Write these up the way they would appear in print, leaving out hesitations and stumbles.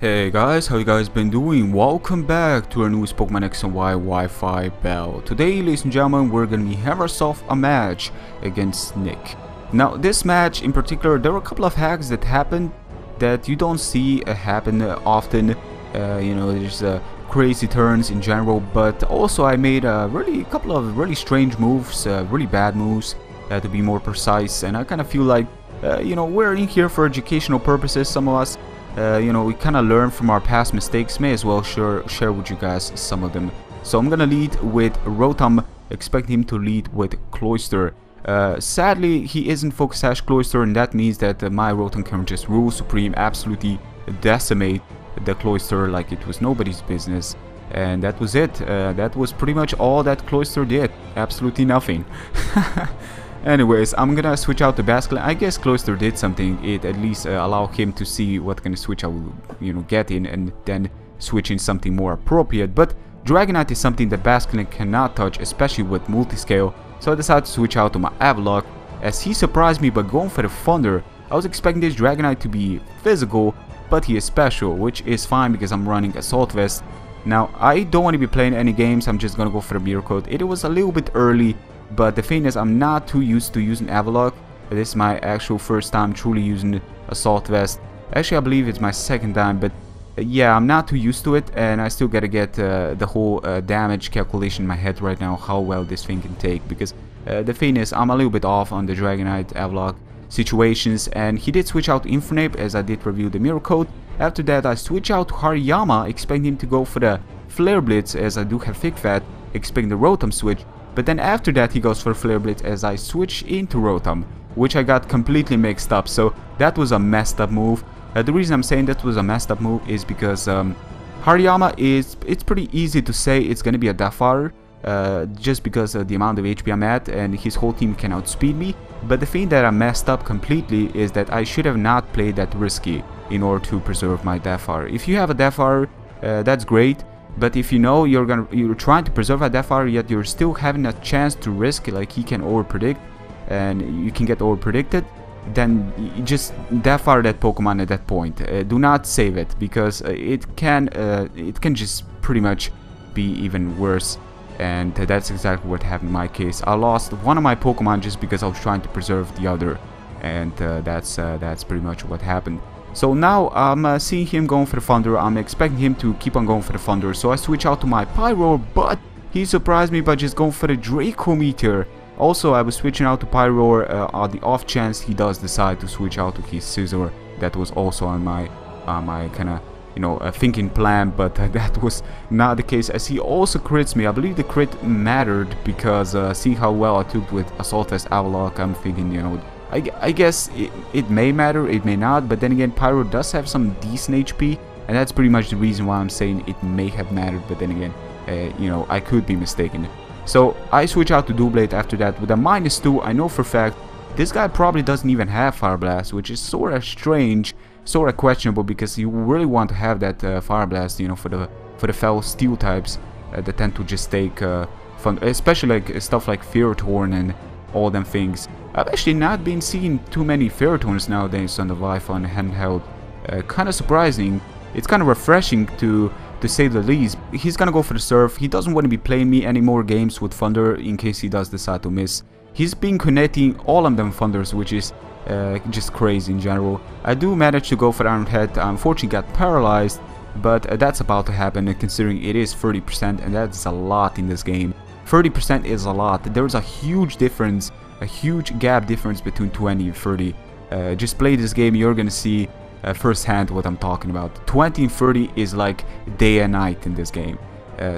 Hey guys, how you guys been doing? Welcome back to our newest Pokemon X and Y Wi-Fi Battle. Today, ladies and gentlemen, we're gonna have ourselves a match against Nick. Now, this match in particular, there were a couple of hacks that happened that you don't see happen often. There's crazy turns in general, but also I made a couple of really strange moves, really bad moves, to be more precise. And I kind of feel like, we're in here for educational purposes. Some of us. We kind of learn from our past mistakes. May as well share with you guys some of them. So I'm gonna lead with Rotom, expect him to lead with Cloyster. Sadly, he isn't Focus Sash Cloyster, and that means that my Rotom can just rule supreme, absolutely decimate the Cloyster like it was nobody's business. And that was it. That was pretty much all that Cloyster did. Absolutely nothing. Anyways, I'm gonna switch out to BattleXenon. I guess Cloyster did something. It at least allow him to see what kind of switch I will, get in, and then switch in something more appropriate. But Dragonite is something that BattleXenon cannot touch, especially with multiscale. So I decided to switch out to my Avalok, as he surprised me by going for the Thunder. I was expecting this Dragonite to be physical, but he is special, which is fine because I'm running Assault Vest. Now, I don't want to be playing any games. I'm just gonna go for the Mirror Coat. It was a little bit early. But the thing is, I'm not too used to using Avalok. This is my actual first time truly using Assault Vest. Actually, I believe it's my second time, but yeah, I'm not too used to it, and I still gotta get the whole damage calculation in my head right now, how well this thing can take. Because the thing is, I'm a little bit off on the Dragonite Avalok situations, and he did switch out to Infernape, as I did review the Mirror Coat. After that, I switch out to Hariyama, expecting him to go for the Flare Blitz, as I do have Thick Fat, expecting the Rotom switch. But then after that he goes for Flare Blitz as I switch into Rotom, which I got completely mixed up. So that was a messed up move. The reason I'm saying that was a messed up move is because Hariyama it's pretty easy to say it's gonna be a Deathfire, just because of the amount of HP I'm at, and his whole team can outspeed me. But the thing that I messed up completely is that I should have not played that risky in order to preserve my Deathfire. If you have a Deathfire, that's great. But if you know you're trying to preserve a Deathfire, yet you're still having a chance to risk, like he can overpredict, and you can get overpredicted, then you just Deathfire that Pokemon at that point. Do not save it, because it can just pretty much be even worse. And that's exactly what happened in my case. I lost one of my Pokemon just because I was trying to preserve the other, and that's pretty much what happened. So now I'm seeing him going for the Thunder. I'm expecting him to keep on going for the Thunder. So I switch out to my Pyro, but he surprised me by just going for the Draco Meteor. Also, I was switching out to Pyro on the off chance he does decide to switch out to his Scizor. That was also on my kind of thinking plan, but that was not the case, as he also crits me. I believe the crit mattered because see how well I took with Assault Vest Avalok. I'm thinking, I guess it may matter, it may not, but then again, Pyro does have some decent HP, and that's pretty much the reason why I'm saying it may have mattered. But then again, I could be mistaken. So I switch out to Doublade after that with a -2. I know for a fact this guy probably doesn't even have Fire Blast, which is sort of strange, sort of questionable, because you really want to have that Fire Blast, for the fell Steel types that tend to just take fun, especially like stuff like Ferrothorn and all them things. I've actually not been seeing too many Ferrothorns nowadays on the Wi-Fi and handheld. Kind of surprising. It's kind of refreshing to say the least. He's gonna go for the Surf. He doesn't want to be playing me any more games with Thunder in case he does decide to miss. He's been connecting all of them Thunders, which is just crazy in general. I do manage to go for Iron Head. I unfortunately got paralyzed, but that's about to happen, considering it is 30%, and that's a lot in this game. 30% is a lot. There's a huge difference, a huge gap difference between 20 and 30. Just play this game, you're gonna see firsthand what I'm talking about. 20 and 30 is like day and night in this game.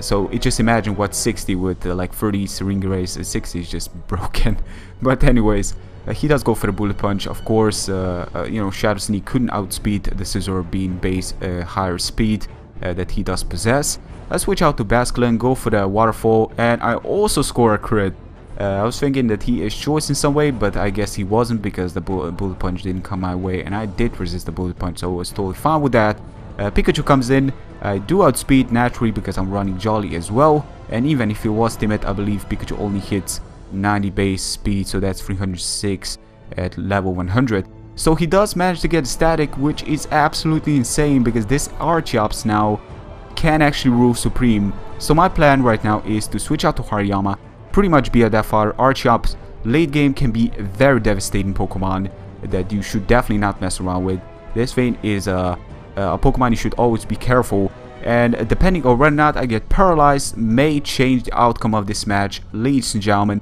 So just imagine what 60 with like 30 Syringa Race, 60 is just broken. But anyways, he does go for the Bullet Punch. Of course, Shadow Sneak couldn't outspeed the Scizor, being base higher speed that he does possess. I switch out to BattleXenon, go for the Waterfall, and I also score a crit. I was thinking that he is choice in some way, but I guess he wasn't, because the Bullet Punch didn't come my way, and I did resist the Bullet Punch, so I was totally fine with that. Pikachu comes in. I do outspeed naturally because I'm running Jolly as well, and even if it was timid, I believe Pikachu only hits 90 base speed, so that's 306 at level 100. So he does manage to get static, which is absolutely insane because this Archeops now can actually rule Supreme. So my plan right now is to switch out to Hariyama, pretty much be a Deathfire. Archeops late game can be a very devastating Pokemon that you should definitely not mess around with. This Vein is a Pokemon you should always be careful, and depending on whether or not I get paralyzed may change the outcome of this match. Ladies and gentlemen,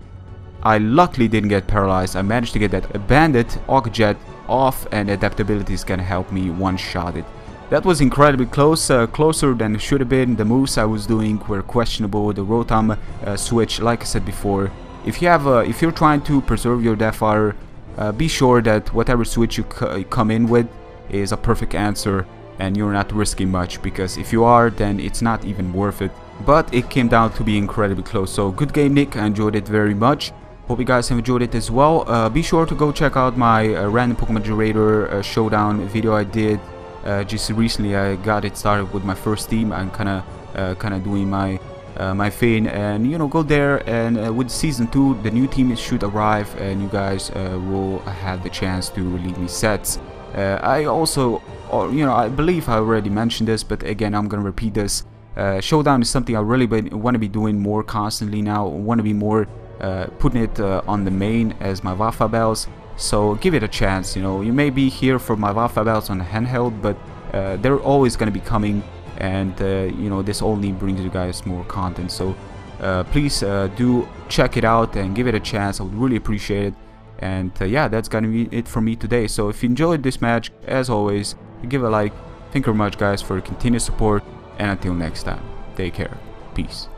I luckily didn't get paralyzed. I managed to get that Bandit Jet off, and adaptability is gonna help me one-shot it. That was incredibly close, closer than it should have been. The moves I was doing were questionable. The Rotom switch, like I said before, if you're trying to preserve your Deathfire, be sure that whatever switch you come in with is a perfect answer and you're not risking much, because if you are, then it's not even worth it. But it came down to be incredibly close. So good game, Nick. I enjoyed it very much. Hope you guys have enjoyed it as well. Be sure to go check out my random Pokemon generator showdown video I did just recently. I got it started with my first team. I'm kind of doing my thing, and you know, go there, and with season 2 the new team should arrive and you guys will have the chance to lead me sets. I also, you know, I believe I already mentioned this, but again I'm gonna repeat this. Showdown is something I really want to be doing more constantly now. I want to be more putting it on the main as my Wifi bells, so give it a chance. You know, you may be here for my Wifi bells on the handheld, but they're always going to be coming, and you know, this only brings you guys more content. So please do check it out and give it a chance. I would really appreciate it. And yeah, that's gonna be it for me today. So if you enjoyed this match, as always, give a like. Thank you very much guys for your continued support, and until next time, take care. Peace.